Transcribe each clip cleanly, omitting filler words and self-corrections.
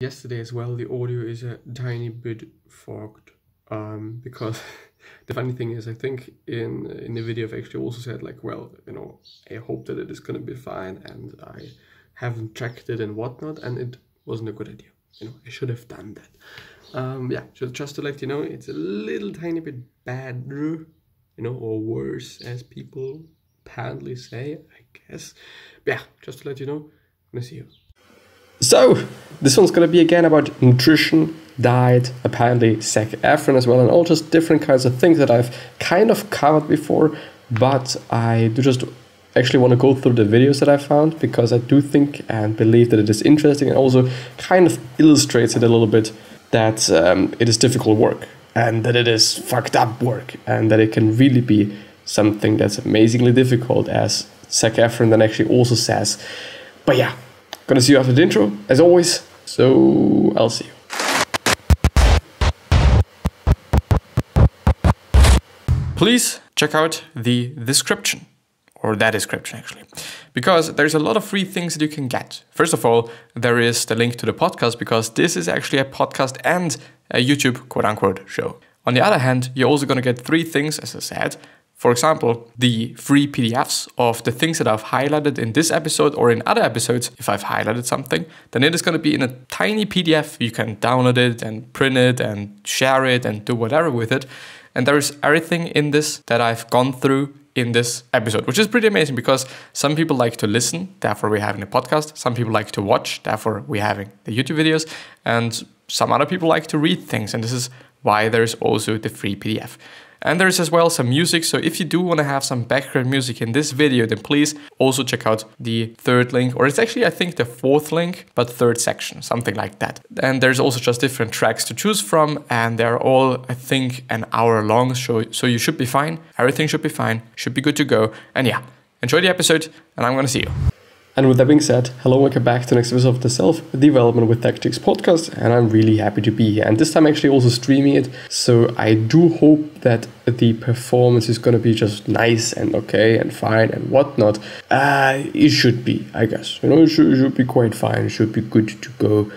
Yesterday as well, the audio is a tiny bit fogged because the funny thing is, I think in the video I've actually also said like, well, you know, I hope that it is going to be fine, and I haven't checked it and whatnot, and it wasn't a good idea. You know, I should have done that. Yeah, just to let you know, it's a little tiny bit better, you know, or worse, as people apparently say, I guess. But yeah, just to let you know, I'm gonna see you. So, this one's gonna be again about nutrition, diet, apparently Zac Efron as well, and all just different kinds of things that I've kind of covered before, but I do just actually want to go through the videos that I found, because I do think and believe that it is interesting, and also kind of illustrates it a little bit that it is difficult work, and that it is fucked up work, and that it can really be something that's amazingly difficult, as Zac Efron then actually also says. But yeah, gonna see you after the intro, as always, so I'll see you. Please check out the description, or that description actually, because there's a lot of free things that you can get. First of all, there is the link to the podcast, because this is actually a podcast and a YouTube quote-unquote show. On the other hand, you're also gonna get 3 things, as I said. For example, the free PDFs of the things that I've highlighted in this episode or in other episodes. If I've highlighted something, then it is going to be in a tiny PDF. You can download it and print it and share it and do whatever with it. And there is everything in this that I've gone through in this episode, which is pretty amazing, because some people like to listen, therefore we're having a podcast. Some people like to watch, therefore we're having the YouTube videos. And some other people like to read things. And this is why there's also the free PDF. And there's as well some music, so if you do want to have some background music in this video, then please also check out the 3rd link, or it's actually, I think, the 4th link, but 3rd section, something like that. And there's also just different tracks to choose from, and they're all, I think, an hour long, so you should be fine. Everything should be fine, should be good to go. And yeah, enjoy the episode, and I'm gonna see you. And with that being said, hello, welcome back to the next episode of the Self-Development with Tactics podcast, and I'm really happy to be here. And this time actually also streaming it, so I do hope that the performance is going to be just nice and okay and fine and whatnot. It should be, I guess. You know, it should be quite fine, it should be good to go.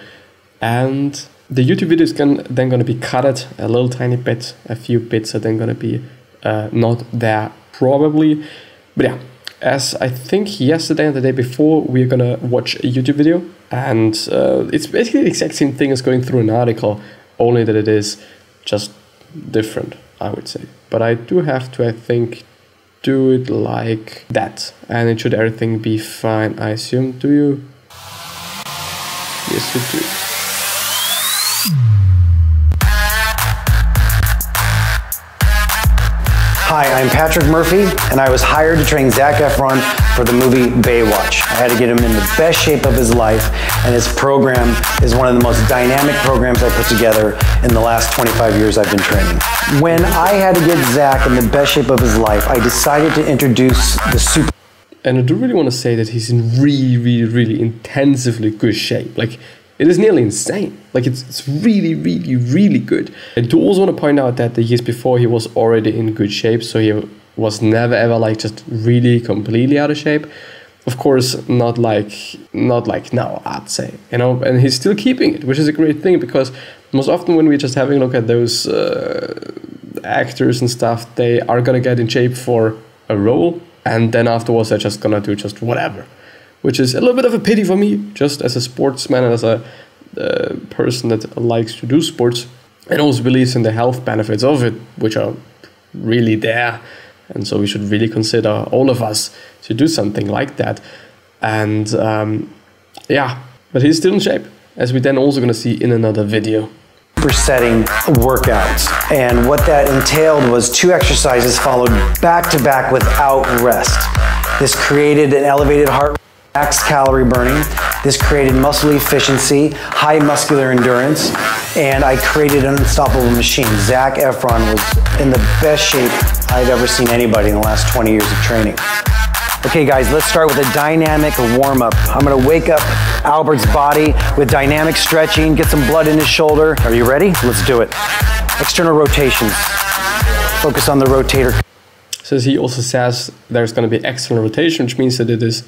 And the YouTube video is then going to be cut a little tiny bit, a few bits are then going to be not there probably. But yeah. As I think yesterday and the day before, we're gonna watch a YouTube video, and it's basically the exact same thing as going through an article, only that it is just different, I would say. But I do have to, I think, do it like that, and it should everything be fine, I assume. Do you? Yes, you do. Hi, I'm Patrick Murphy, and I was hired to train Zac Efron for the movie Baywatch. I had to get him in the best shape of his life, and his program is one of the most dynamic programs I put together in the last 25 years I've been training. When I had to get Zac in the best shape of his life, I decided to introduce the super... And I do really want to say that he's in really intensively good shape. Like, it is nearly insane. Like, it's really good. I do also want to point out that the years before he was already in good shape, so he was never ever like just really completely out of shape. Of course, not like now, I'd say, you know, and he's still keeping it, which is a great thing, because most often when we're just having a look at those actors and stuff, they are gonna get in shape for a role, and then afterwards they're just gonna do just whatever. Which is a little bit of a pity for me, just as a sportsman and as a person that likes to do sports, and also believes in the health benefits of it, which are really there. And so we should really consider, all of us, to do something like that. And yeah, but he's still in shape, as we then also going to see in another video. Setting workouts, and what that entailed was 2 exercises followed back to back without rest. This created an elevated heart rate, max calorie burning. This created muscle efficiency, high muscular endurance, and I created an unstoppable machine. Zac Efron was in the best shape I've ever seen anybody in the last 20 years of training. Okay guys, let's start with a dynamic warm-up. I'm gonna wake up Albert's body with dynamic stretching, get some blood in his shoulder. Are you ready? Let's do it. External rotations. Focus on the rotator. So he also says there's gonna be external rotation, which means that it is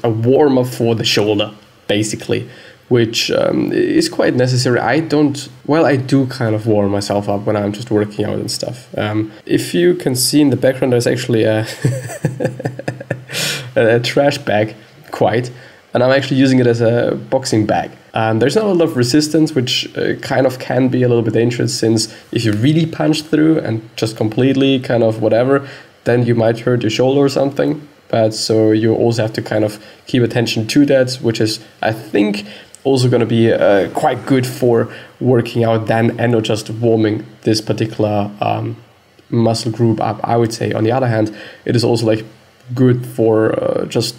a warm-up for the shoulder, basically, which is quite necessary. I do kind of warm myself up when I'm just working out and stuff. If you can see in the background, there's actually a, a trash bag, and I'm actually using it as a boxing bag. There's not a lot of resistance, which kind of can be a little bit dangerous, since if you really punch through and just completely kind of whatever, then you might hurt your shoulder or something. But so you also have to kind of keep attention to that, which is, I think, also going to be quite good for working out then, and not just warming this particular muscle group up, I would say. On the other hand, it is also like good for just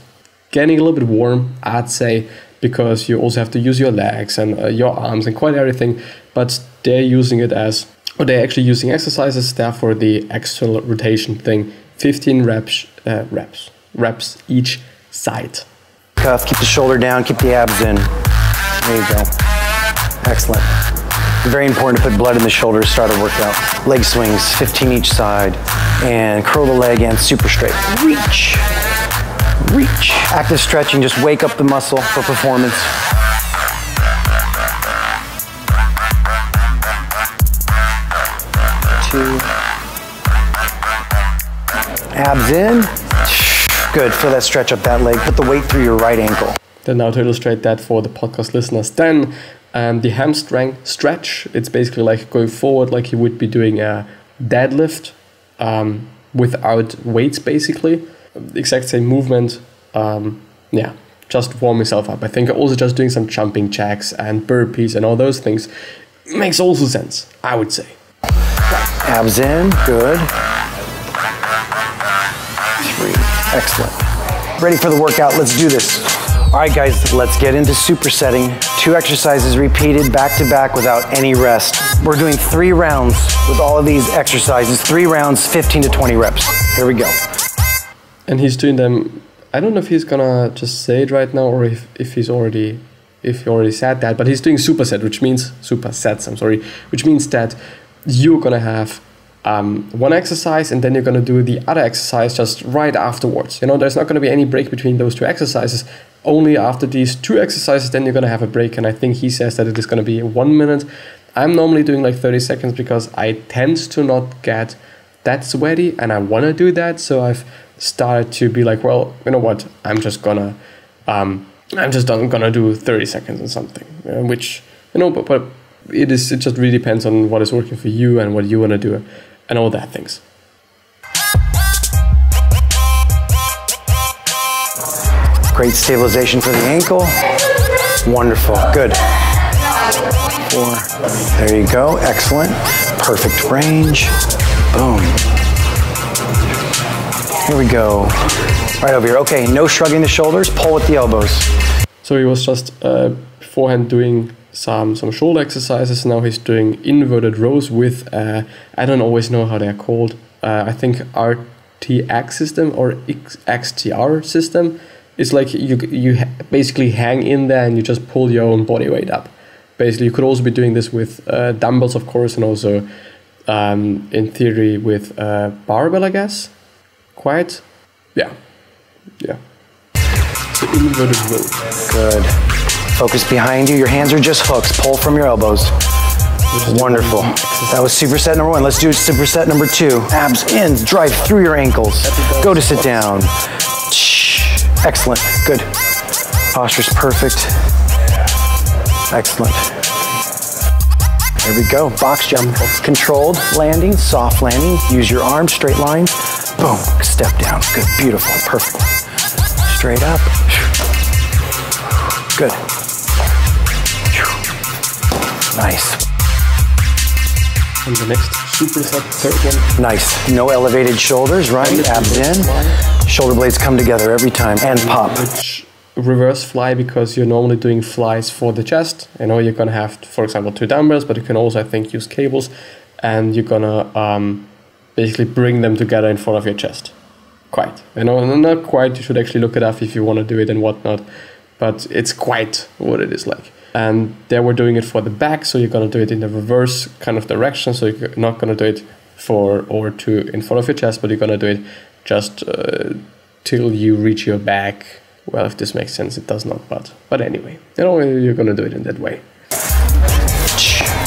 getting a little bit warm, I'd say, because you also have to use your legs and your arms and quite everything. But they're using it as, or they're actually using exercises there for the external rotation thing. 15 reps each side. Cuff, keep the shoulder down, keep the abs in. There you go. Excellent. Very important to put blood in the shoulders, start a workout. Leg swings, 15 each side. And curl the leg and super straight. Reach. Reach. Active stretching, just wake up the muscle for performance. Two. Abs in. Good, feel that stretch up that leg. Put the weight through your right ankle. Then now to illustrate that for the podcast listeners, then the hamstring stretch, it's basically like going forward like you would be doing a deadlift without weights, basically. Exact same movement. Yeah, just warm yourself up. I think also just doing some jumping jacks and burpees and all those things makes also sense, I would say. Abs in, good. 3, excellent. Ready for the workout, let's do this. All right guys, let's get into supersetting. 2 exercises repeated back to back without any rest. We're doing 3 rounds with all of these exercises, 3 rounds, 15 to 20 reps. Here we go. And he's doing them, I don't know if he's gonna just say it right now or if he already said that, but he's doing supersets, which means that you're gonna have one exercise and then you're gonna do the other exercise just right afterwards. You know, there's not gonna be any break between those 2 exercises. Only after these 2 exercises, then you're gonna have a break. And I think he says that it is gonna be 1 minute. I'm normally doing like 30 seconds because I tend to not get that sweaty and I wanna do that. So I've started to be like, well, you know what? I'm just gonna do 30 seconds or something, which, you know, but it just really depends on what is working for you and what you want to do and all that things. Great stabilization for the ankle. Wonderful, good. 4, there you go, excellent. Perfect range, boom. Here we go, right over here. Okay, no shrugging the shoulders, pull with the elbows. So he was just beforehand doing some shoulder exercises. Now he's doing inverted rows with, I don't always know how they're called. I think RTX system or XTR system. It's like you basically hang in there and you just pull your own body weight up. Basically, you could also be doing this with dumbbells, of course, and also in theory with barbell, I guess. Quite, yeah. So inverted row. Good. Focus behind you. Your hands are just hooks. Pull from your elbows. Wonderful. That was superset number 1. Let's do superset number 2. Abs in. Drive through your ankles. Go to sit down. Excellent. Good. Posture's perfect. Excellent. There we go. Box jump. Controlled landing. Soft landing. Use your arms. Straight line. Boom. Step down. Good. Beautiful. Perfect. Straight up. Good. Nice. And the next superset, 3rd one. Nice. No elevated shoulders, right? Abs in. Shoulder blades come together every time and pop. Which reverse fly, because you're normally doing flies for the chest. You know, you're gonna have, for example, 2 dumbbells, but you can also, I think, use cables, and you're gonna basically bring them together in front of your chest. Quite. You know, not quite. You should actually look it up if you want to do it and whatnot. But it's quite what it is like. And they were doing it for the back, so you're gonna do it in the reverse kind of direction. So you're not gonna do it for or to in front of your chest, but you're gonna do it just till you reach your back Well, if this makes sense, it does not, but anyway, you know, you're gonna do it in that way.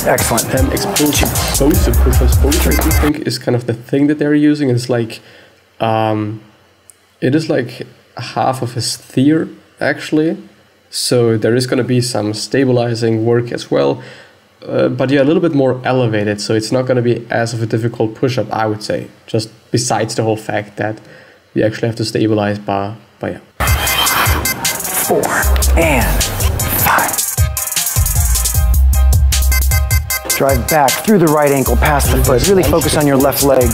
Excellent. And explosive push-ups, I think, is kind of the thing that they're using. It's like, it is like half of a steer, actually. So there is gonna be some stabilizing work as well. But yeah, a little bit more elevated, so it's not going to be as of a difficult push-up, I would say. Just besides the whole fact that you actually have to stabilize by yeah. 4 and 5. Drive back through the right ankle, past the foot. Really focus on your left leg.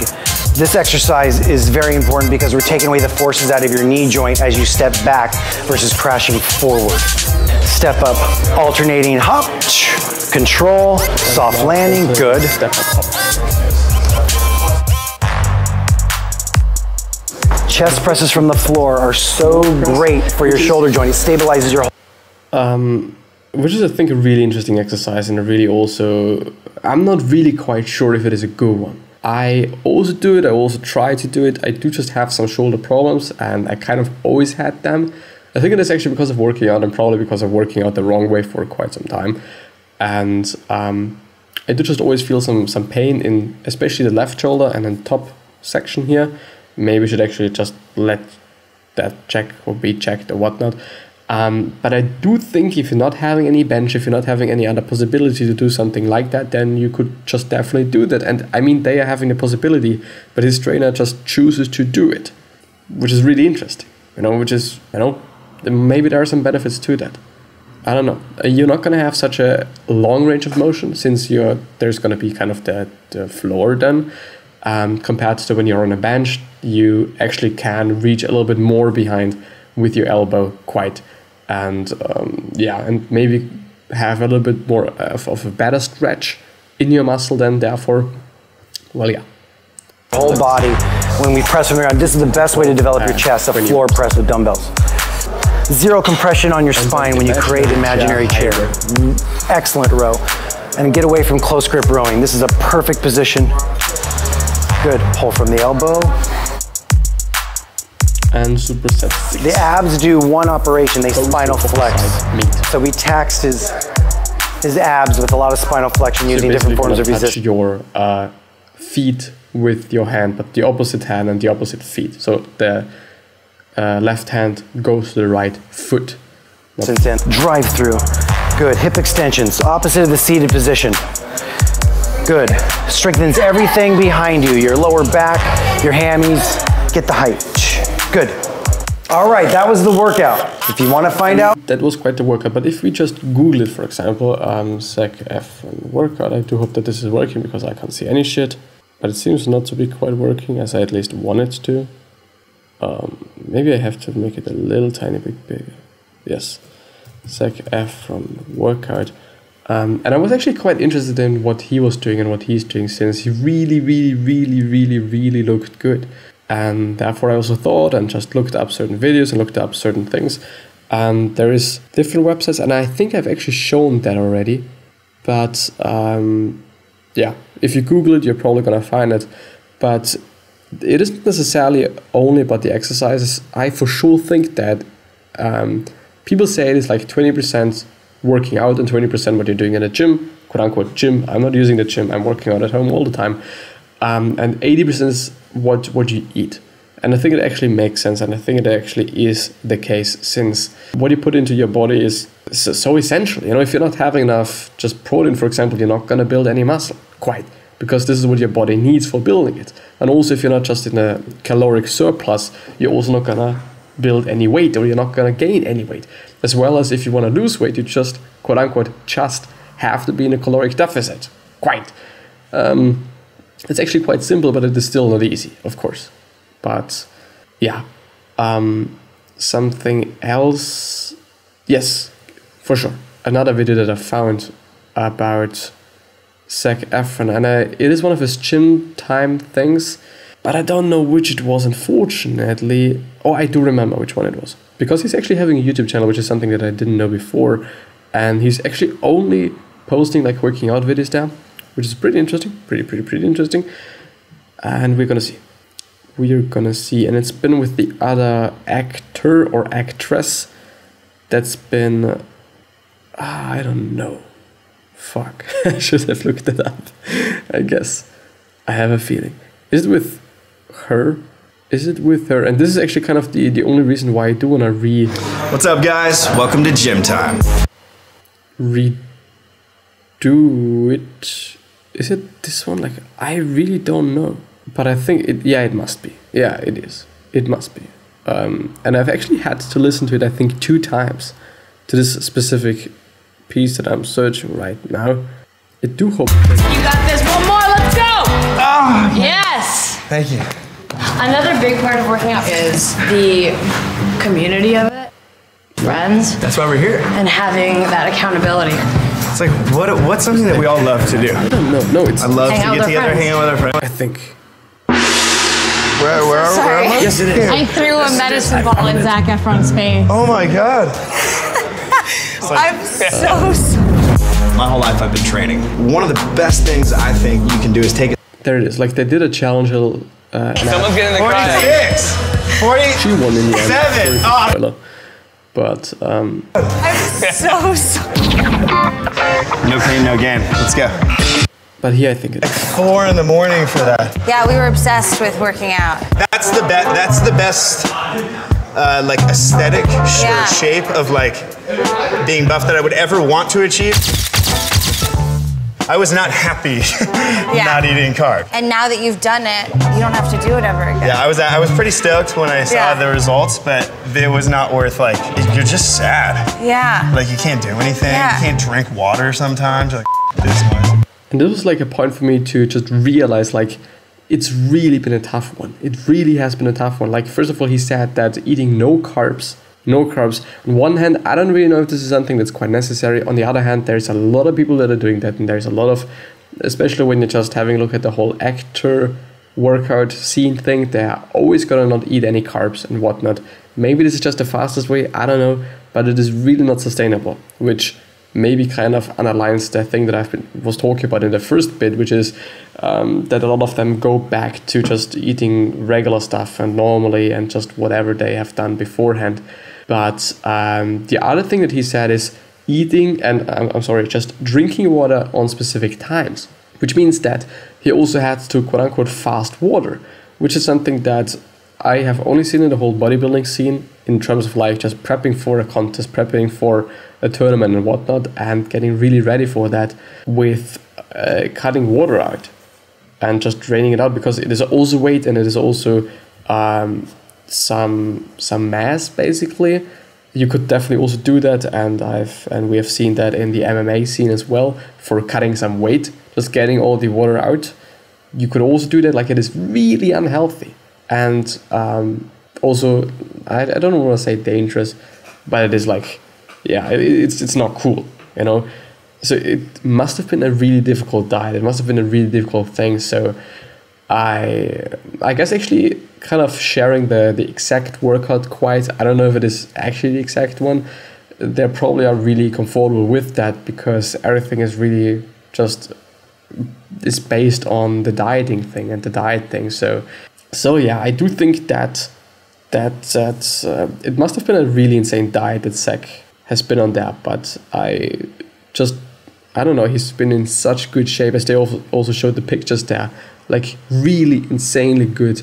This exercise is very important because we're taking away the forces out of your knee joint as you step back versus crashing forward. Step up, alternating hop, control, soft landing, good. Chest presses from the floor are so great for your shoulder joint. It stabilizes your whole. Which is, I think, a really interesting exercise, and a really also, I'm not really quite sure if it is a good one. I also do it, I also try to do it. I do just have some shoulder problems, and I kind of always had them. I think it is actually because of working out, and probably because of working out the wrong way for quite some time. And I do just always feel some pain in especially the left shoulder and then top section here. Maybe we should actually just let that check or be checked or whatnot. But I do think if you're not having any bench, if you're not having any other possibility to do something like that, then you could just definitely do that. And I mean, they are having the possibility, but his trainer just chooses to do it, which is really interesting, you know, which is, you know, maybe there are some benefits to that. I don't know. You're not going to have such a long range of motion since there's going to be kind of the floor then. Compared to when you're on a bench, you actually can reach a little bit more behind with your elbow quite. And yeah, and maybe have a little bit more of a better stretch in your muscle then, therefore, well, yeah. Whole body, when we press from the ground, this is the best way to develop your chest, a floor press with dumbbells. Zero compression on your spine when you create an imaginary chair. Excellent row. And get away from close grip rowing. This is a perfect position. Good, pull from the elbow. And superset 6. The abs do one operation, they spinal flex. So we taxed his abs with a lot of spinal flexion using different forms of resistance. Touch your feet with your hand, but the opposite hand and the opposite feet. So the left hand goes to the right foot. Drive through. Good. Hip extensions, opposite of the seated position. Good. Strengthens everything behind you. Your lower back, your hammies. Get the height. Good. All right, that was the workout. If you want to find out. That was quite the workout, but if we just Google it, for example, Zac Efron workout, I do hope that this is working because I can't see any shit. But it seems not to be quite working as I at least want it to. Maybe I have to make it a little tiny bit bigger. Yes, Zac Efron workout. And I was actually quite interested in what he was doing and what he's doing since he really looked good. And therefore I also thought and just looked up certain videos and looked up certain things. And there is different websites, and I think I've actually shown that already. But yeah, if you Google it, you're probably gonna find it. But it isn't necessarily only about the exercises. I for sure think that people say it is like 20% working out and 20% what you're doing in a gym, quote unquote gym. I'm not using the gym, I'm working out at home all the time. And 80% is what you eat. And I think it actually makes sense, and I think it actually is the case since what you put into your body is so essential. You know, if you're not having enough just protein, for example, you're not gonna build any muscle, quite. Because this is what your body needs for building it. And also if you're not just in a caloric surplus, you're also not gonna build any weight, or you're not gonna gain any weight. As well as if you wanna lose weight, you just, quote unquote, just have to be in a caloric deficit, quite. It's actually quite simple, but it is still not easy, of course. But yeah, something else, yes, for sure. Another video that I found about Zac Efron, and it is one of his gym time things, but I don't know which it was, unfortunately. Oh, I do remember which one it was, because he's actually having a YouTube channel, which is something that I didn't know before, and he's actually only posting like working out videos there, which is pretty interesting, pretty interesting, and we're gonna see. we're gonna see. And it's been with the other actor or actress that's been, I don't know. Fuck, I should have looked it up. I guess. I have a feeling. Is it with her? Is it with her? And this is actually kind of the only reason why I do want to What's up, guys? Welcome to gym time. Redo it. Is it this one? Like, I really don't know. But I think it, yeah, it must be. Yeah, it is. It must be. And I've actually had to listen to it, I think, 2 times to this specific piece that I'm searching right now. I do hope. You got this. One more. Let's go. Oh. Yes. Thank you. Another big part of working out is the community of it, friends. That's why we're here. And having that accountability. It's like, what's something that we all love to do? I don't know. No, it's. I love to get together, hang out with our friends. I think. Where am I? Yes, it is. I threw a medicine ball in Zac Efron's face. Oh my god. I'm so sorry. My whole life I've been training. One of the best things I think you can do is take it. There it is. Like, they did a challenge. Someone's getting the crowd. 46! 40! She won in the end. 7! But, I'm so sorry. No pain, no gain. Let's go. but here I think it's. 4 in the morning for that. Yeah, we were obsessed with working out. That's the best like aesthetic shape of like being buff that I would ever want to achieve. I was not happy not eating carbs. And now that you've done it, you don't have to do it ever again. Yeah, I was pretty stoked when I saw the results, but it was not worth like, you're just sad. Yeah. Like you can't do anything, Yeah. you can't drink water sometimes, you're like, this one. And this was like a point for me to just realize, like, it's really been a tough one. It really has been a tough one. Like, first of all, he said that eating no carbs. On one hand, I don't really know if this is something that's quite necessary. On the other hand, there's a lot of people that are doing that, and there's a lot of, especially when you're just having a look at the whole actor workout scene thing, they're always gonna not eat any carbs and whatnot. Maybe this is just the fastest way, I don't know, but it is really not sustainable, which maybe kind of underlines the thing that was talking about in the first bit, which is that a lot of them go back to just eating regular stuff and normally and just whatever they have done beforehand. But the other thing that he said is eating and just drinking water on specific times, which means that he also had to quote unquote fast water, which is something that I have only seen in the whole bodybuilding scene in terms of like just prepping for a contest, prepping for a tournament and whatnot, and getting really ready for that with cutting water out and just draining it out, because it is also weight and it is also some mass basically. You could definitely also do that, and we have seen that in the MMA scene as well for cutting some weight, just getting all the water out. You could also do that. Like, it is really unhealthy, and also I don't want to say dangerous, but it is like, yeah, it's not cool, you know. So it must have been a really difficult diet. It must have been a really difficult thing. So I guess actually kind of sharing the exact workout quite, I don't know if it is actually the exact one. They probably are really comfortable with that because everything is really just is based on the dieting thing and the diet thing. So yeah, I do think that it must have been a really insane diet that Zac has been on there, but I don't know, he's been in such good shape, as they also showed the pictures there, like really insanely good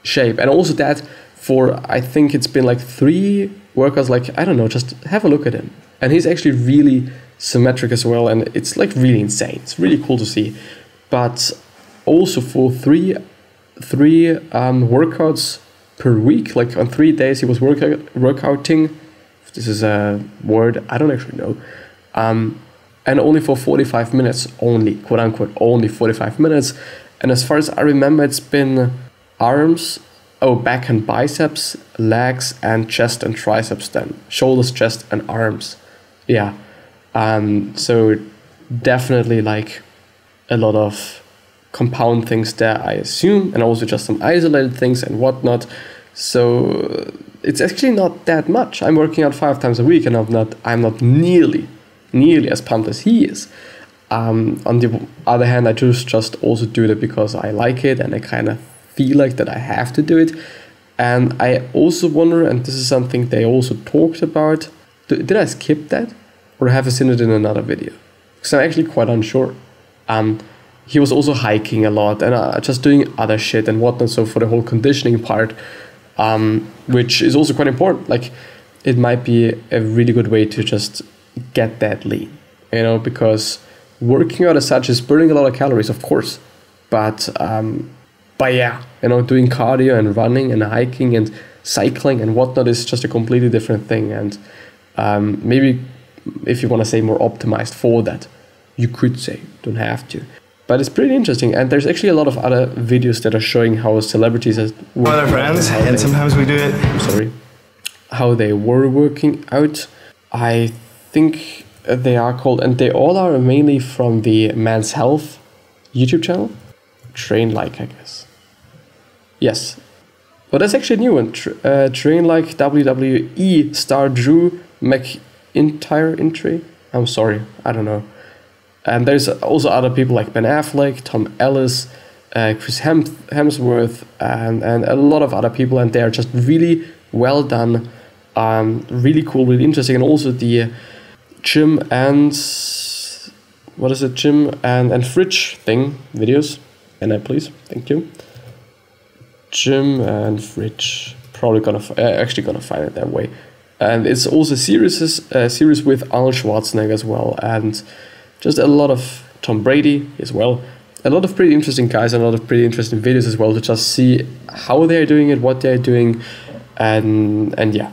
shape. And also that for, I think it's been like 3 workouts, like, I don't know, just have a look at him. And he's actually really symmetric as well, and it's like really insane. It's really cool to see. But also for three workouts per week, like on 3 days he was workouting. This is a word I don't actually know. And only for 45 minutes, only, quote unquote, only 45 minutes. And as far as I remember, it's been arms, back and biceps, legs, and chest and triceps then. Shoulders, chest, and arms. Yeah. So definitely like a lot of compound things there, I assume, and also just some isolated things and whatnot. So it's actually not that much. I'm working out 5 times a week, and I'm not nearly as pumped as he is. On the other hand, I just also do that because I like it, and I kind of feel like that I have to do it. And I also wonder, and this is something they also talked about, did I skip that? Or have I seen it in another video? Because I'm actually quite unsure. He was also hiking a lot and just doing other shit and whatnot. So for the whole conditioning part, which is also quite important, like it might be a really good way to just get that lean, you know, because working out as such is burning a lot of calories, of course, but yeah, you know, doing cardio and running and hiking and cycling and whatnot is just a completely different thing. And maybe if you want to say more optimized for that, you could say, don't have to. But it's pretty interesting, and there's actually a lot of other videos that are showing how celebrities are with our friends, and sometimes we do it. How they were working out. I think they are called, and they all are mainly from the Men's Health YouTube channel. Train Like, I guess. Yes. But that's actually a new one. Train Like WWE star Drew McIntyre. I'm sorry, I don't know. And there's also other people like Ben Affleck, Tom Ellis, Chris Hemsworth, and a lot of other people, and they are just really well done, really cool, really interesting, and also the Jim and Fridge thing videos. And please, thank you. Jim and Fridge, probably actually gonna find it that way, and it's also a series with Arnold Schwarzenegger as well, and just a lot of Tom Brady as well. A lot of pretty interesting guys and a lot of pretty interesting videos as well to just see how they're doing it, what they're doing, and yeah.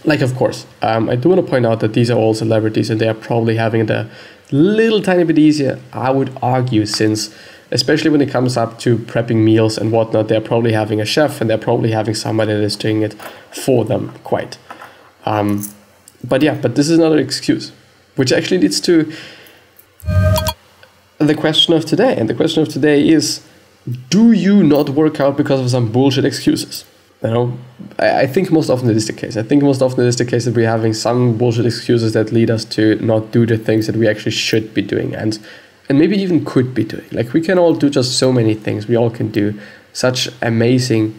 Like, of course, I do want to point out that these are all celebrities and they are probably having it a little tiny bit easier, I would argue, since especially when it comes up to prepping meals and whatnot, they're probably having a chef and they're probably having somebody that is doing it for them quite. But this is another excuse, which actually leads to the question of today. And the question of today is, do you not work out because of some bullshit excuses? You know, I think most often it is the case. I think most often it is the case that we're having some bullshit excuses that lead us to not do the things that we actually should be doing and maybe even could be doing. Like, we can all do just so many things. We all can do such amazing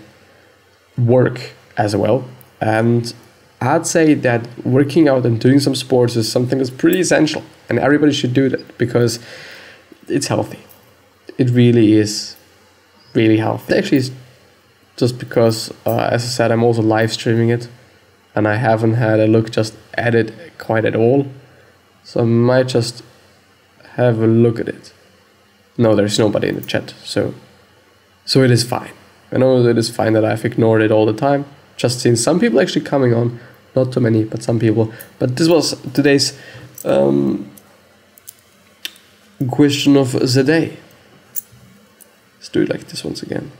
work as well. And I'd say that working out and doing some sports is something that's pretty essential, and everybody should do that because it's healthy. It really is really healthy. Actually, it's just because, as I said, I'm also live streaming it, and I haven't had a look just at it quite at all. So I might just have a look at it. No, there's nobody in the chat, so it is fine. I know it is fine that I've ignored it all the time. Just seen some people actually coming on. Not too many, but some people. But this was today's question of the day. Let's do it like this once again.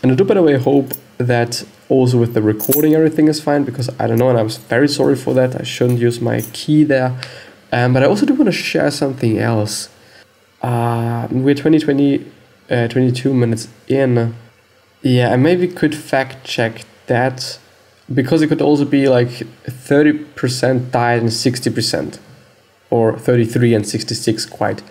And I do, by the way, hope that also with the recording everything is fine, because I don't know, and I'm very sorry for that. I shouldn't use my key there. But I also do want to share something else. We're 22 minutes in. Yeah, I maybe could fact check that, because it could also be like 30% diet and 60%, or 33 and 66 quite,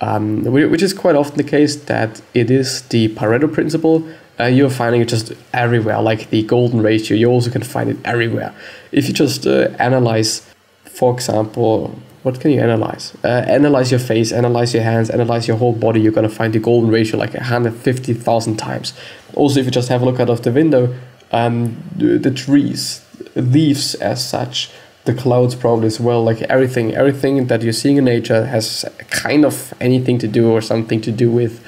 which is quite often the case, that it is the Pareto principle. You're finding it just everywhere, like the golden ratio. You also can find it everywhere. If you just analyze, for example, what can you analyze? Analyze your face, analyze your hands, analyze your whole body. You're gonna find the golden ratio like 150,000 times. Also, if you just have a look out of the window, the trees, leaves as such, the clouds probably as well, like everything that you're seeing in nature has kind of anything to do or something to do with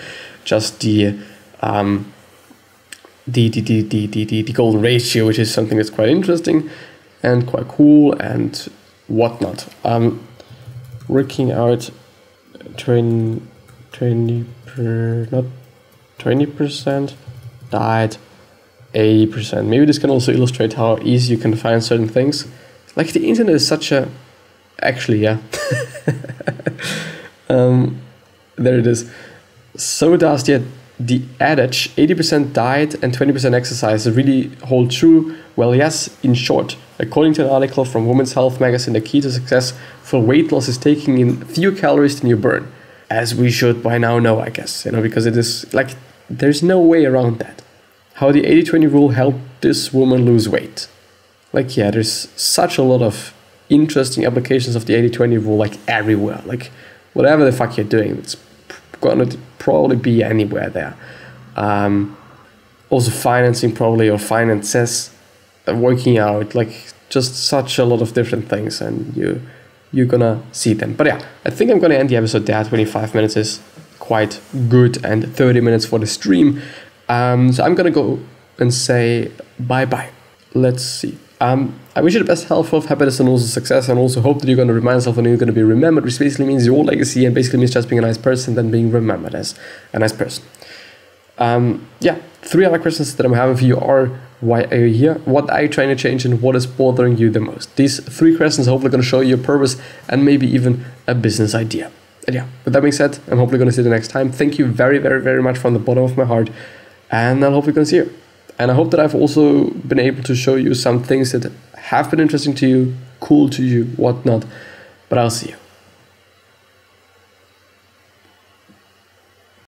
just the golden ratio, which is something that's quite interesting and quite cool and whatnot. Working out 20% diet, 80%. Maybe this can also illustrate how easy you can find certain things. Like, the internet is such a... Actually, yeah. There it is. So does the adage, 80% diet and 20% exercise really hold true? Well, yes, in short. According to an article from Women's Health magazine, the key to success for weight loss is taking in fewer calories than you burn. As we should by now know, I guess, because it is like, there's no way around that. how the 80-20 rule helped this woman lose weight. Like, yeah, there's such a lot of interesting applications of the 80-20 rule, like everywhere. Like, whatever the fuck you're doing, it's gonna probably be anywhere there. Also financing probably, or finances, working out, like just such a lot of different things, and you're gonna see them. But yeah, I think I'm gonna end the episode there. 25 minutes is quite good, and 30 minutes for the stream. So I'm gonna go and say bye-bye. Let's see. I wish you the best health, happiness, and also success, and also hope that you're going to remind yourself and you're going to be remembered, which basically means your legacy, and basically means just being a nice person than being remembered as a nice person. Yeah, 3 other questions that I'm having for you are: why are you here? What are you trying to change? And what is bothering you the most? These 3 questions are hopefully going to show you your purpose and maybe even a business idea. And yeah, with that being said, I'm hopefully going to see you the next time. Thank you very, very, very much from the bottom of my heart, and I'm hopefully going to see you. And I hope that I've also been able to show you some things that have been interesting to you, cool to you, whatnot. But I'll see you.